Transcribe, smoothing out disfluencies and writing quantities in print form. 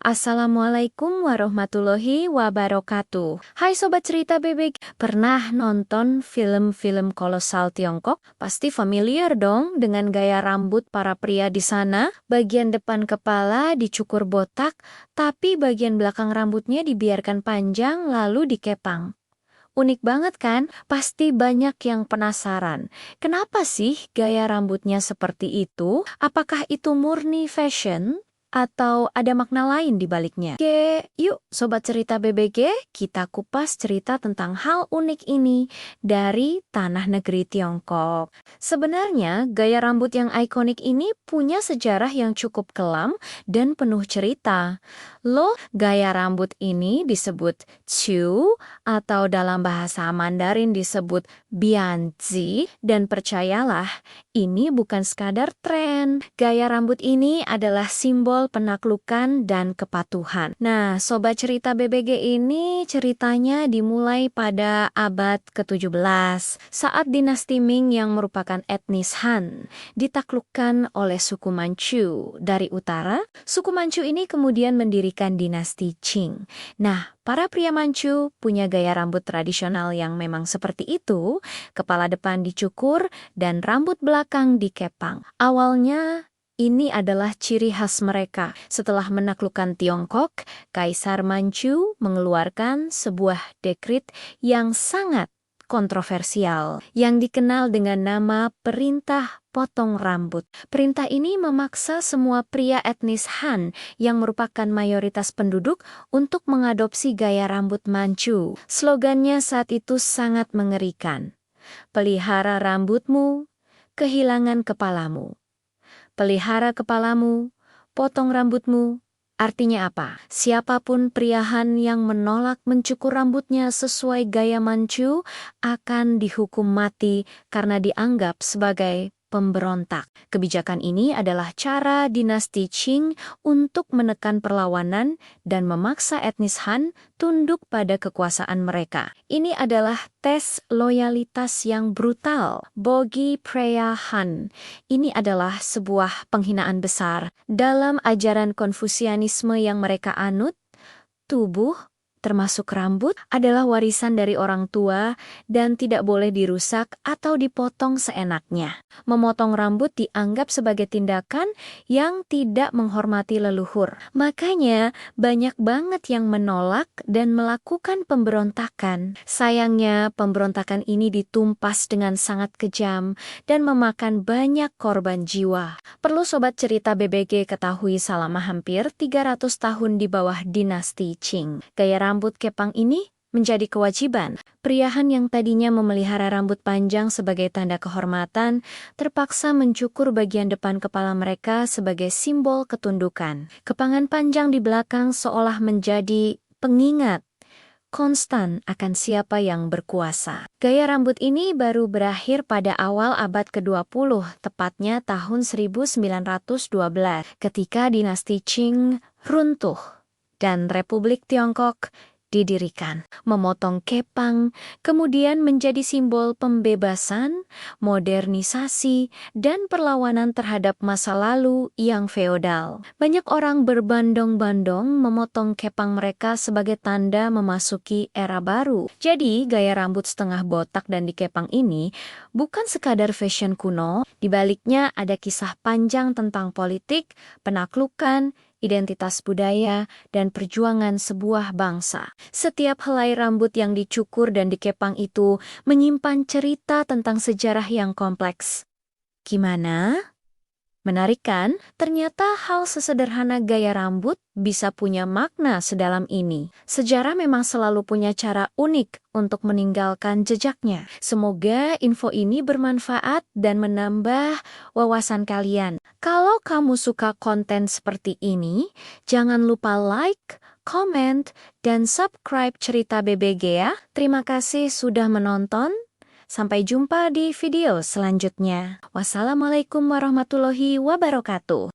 Assalamualaikum warahmatullahi wabarakatuh. Hai Sobat Cerita Bebek, pernah nonton film-film kolosal Tiongkok? Pasti familiar dong dengan gaya rambut para pria di sana. Bagian depan kepala dicukur botak, tapi bagian belakang rambutnya dibiarkan panjang lalu dikepang. Unik banget kan? Pasti banyak yang penasaran. Kenapa sih gaya rambutnya seperti itu? Apakah itu murni fashion? Atau ada makna lain di baliknya? Oke, yuk Sobat Cerita BBG, kita kupas cerita tentang hal unik ini dari tanah negeri Tiongkok. Sebenarnya, gaya rambut yang ikonik ini punya sejarah yang cukup kelam dan penuh cerita. Loh, gaya rambut ini disebut Chu atau dalam bahasa Mandarin disebut Bianzi, dan percayalah, ini bukan sekadar tren. Gaya rambut ini adalah simbol penaklukan dan kepatuhan. Nah, Sobat Cerita BBG ini ceritanya dimulai pada abad ke-17 saat dinasti Ming yang merupakan etnis Han ditaklukkan oleh suku Manchu dari utara. Suku Manchu ini kemudian mendirikan dinasti Qing. Nah, para pria Manchu punya gaya rambut tradisional yang memang seperti itu, kepala depan dicukur dan rambut belakang dikepang. Awalnya, ini adalah ciri khas mereka. Setelah menaklukkan Tiongkok, Kaisar Manchu mengeluarkan sebuah dekrit yang sangat kontroversial yang dikenal dengan nama Perintah Potong Rambut. Perintah ini memaksa semua pria etnis Han yang merupakan mayoritas penduduk untuk mengadopsi gaya rambut Manchu. Slogannya saat itu sangat mengerikan. Pelihara rambutmu, kehilangan kepalamu. Pelihara kepalamu, potong rambutmu. Artinya apa? Siapapun pria Han yang menolak mencukur rambutnya sesuai gaya Manchu akan dihukum mati karena dianggap sebagai pemberontak. Kebijakan ini adalah cara dinasti Qing untuk menekan perlawanan dan memaksa etnis Han tunduk pada kekuasaan mereka. Ini adalah tes loyalitas yang brutal bagi pria Han. Ini adalah sebuah penghinaan besar dalam ajaran Konfusianisme yang mereka anut. Tubuh, termasuk rambut, adalah warisan dari orang tua dan tidak boleh dirusak atau dipotong seenaknya. Memotong rambut dianggap sebagai tindakan yang tidak menghormati leluhur. Makanya, banyak banget yang menolak dan melakukan pemberontakan. Sayangnya, pemberontakan ini ditumpas dengan sangat kejam dan memakan banyak korban jiwa. Perlu Sobat Cerita BBG ketahui selama hampir 300 tahun di bawah dinasti Qing, gaya rambut kepang ini menjadi kewajiban. Pria Han yang tadinya memelihara rambut panjang sebagai tanda kehormatan, terpaksa mencukur bagian depan kepala mereka sebagai simbol ketundukan. Kepangan panjang di belakang seolah menjadi pengingat konstan akan siapa yang berkuasa. Gaya rambut ini baru berakhir pada awal abad ke-20, tepatnya tahun 1912, ketika dinasti Qing runtuh dan Republik Tiongkok didirikan. Memotong kepang kemudian menjadi simbol pembebasan, modernisasi, dan perlawanan terhadap masa lalu yang feodal. Banyak orang berbondong-bondong memotong kepang mereka sebagai tanda memasuki era baru. Jadi, gaya rambut setengah botak dan dikepang ini bukan sekadar fashion kuno, di baliknya ada kisah panjang tentang politik, penaklukan, identitas budaya, dan perjuangan sebuah bangsa. Setiap helai rambut yang dicukur dan dikepang itu menyimpan cerita tentang sejarah yang kompleks. Gimana? Menarik kan? Ternyata hal sesederhana gaya rambut bisa punya makna sedalam ini. Sejarah memang selalu punya cara unik untuk meninggalkan jejaknya. Semoga info ini bermanfaat dan menambah wawasan kalian. Kalau kamu suka konten seperti ini, jangan lupa like, comment, dan subscribe Cerita BBG ya. Terima kasih sudah menonton. Sampai jumpa di video selanjutnya. Wassalamualaikum warahmatullahi wabarakatuh.